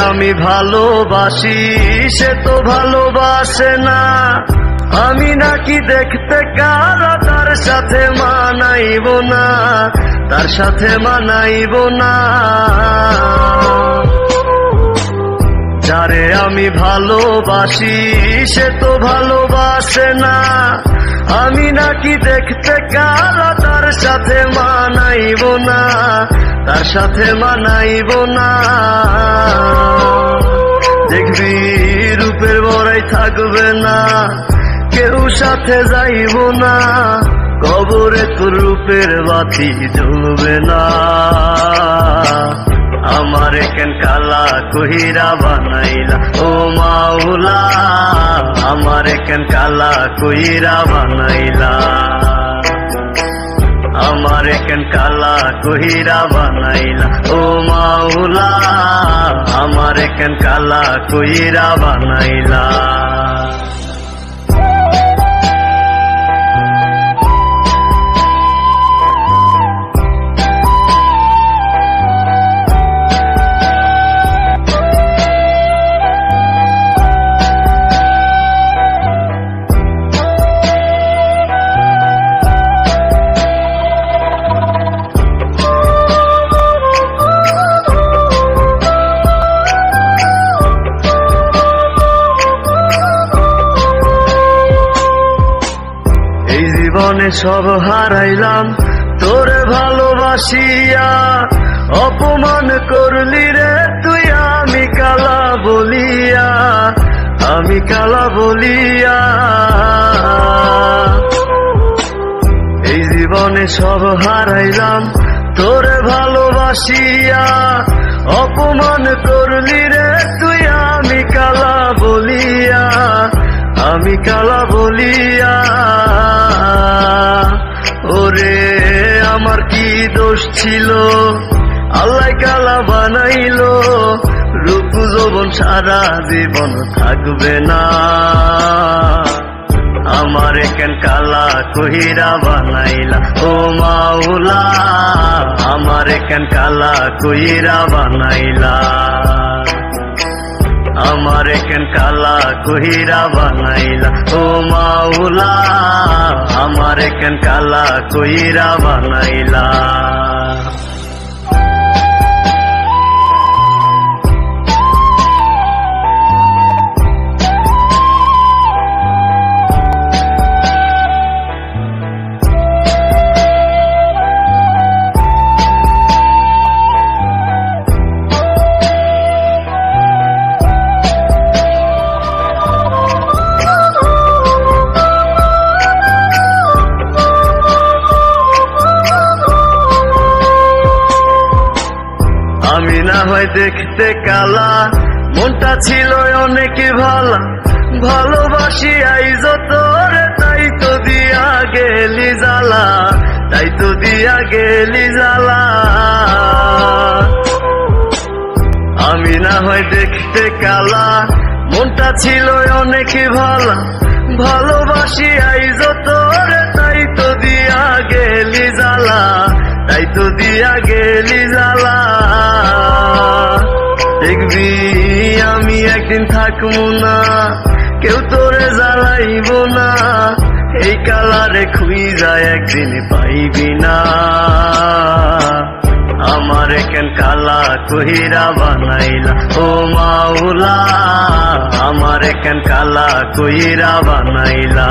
আমি ভালোবাসি সে তো ভালোবাসে না। আমি নাকি দেখতে কালো, তার সাথে মানাইব না, তার সাথে মানাইব না। যারে আমি ভালোবাসি সে তো ভালোবাসে না। আমি নাকি দেখতে কালো, তার সাথে মানাইব না, তার সাথে মানাইব না। দেখবি রূপের বড়াই থাকবে না, কেউ সাথে যাইব না, কবরে তোর রূপের বাতি জ্বলবে না। আমারে কেন কালা কইরা বানাইলা ও মাওলা, আমারে কেন কালা কইরা বানাইলা, আমারে কেন কালা কইরা বানাইলা ও মাওলা, আমারে কেন কালা কইরা বানাইলা। জীবনে সব হারাইলাম তোরে ভালোবাসিয়া, অপমান করলি রে তুই আমি কালা বলিয়া, আমি কালা বলিয়া। এই জীবনে সব হারাইলাম তোরে ভালোবাসিয়া, অপমান করলি রে তুই আমি কালা বলিয়া, আমি কালা বলিয়া। ওরে আমার কি দোষ ছিল, আল্লাহ কালা বানাইলো, রূপ যৌবন সারা জীবন থাকবে না। আমারে কেন কালা কইরা বানাইলা ও মাওলা, আমারে কেন কালা কইরা বানাইলা, আমারে কেন কালা কইরা বানাইলা ও মাওলা, আমারে কেন কালা কইরা বানাইলা। আমি না হয় দেখতে কালা, মনটা ছিল অনেক ভালা, ভালোবাসি আইজ তোরে তাই তো দিয়া গেলি জ্বালা, তাই তো দিয়া গেলি জ্বালা। আমি না হয় দেখতে কালা, মনটা ছিল অনেক ভালা, ভালোবাসি আইজ তোরে তাই তো দিয়া গেলি জ্বালা, তাই তো দিয়া গেলি জ্বালা। দেখবি আমি একদিন থাকবো না, কেউ তোরে জ্বালাইব না, এই কালারে খুঁজা একদিন পাইবি না। আমারে কেন কালা কইরা বানাইলা ও মাওলা, আমারে কেন কালা কইরা বানাইলা।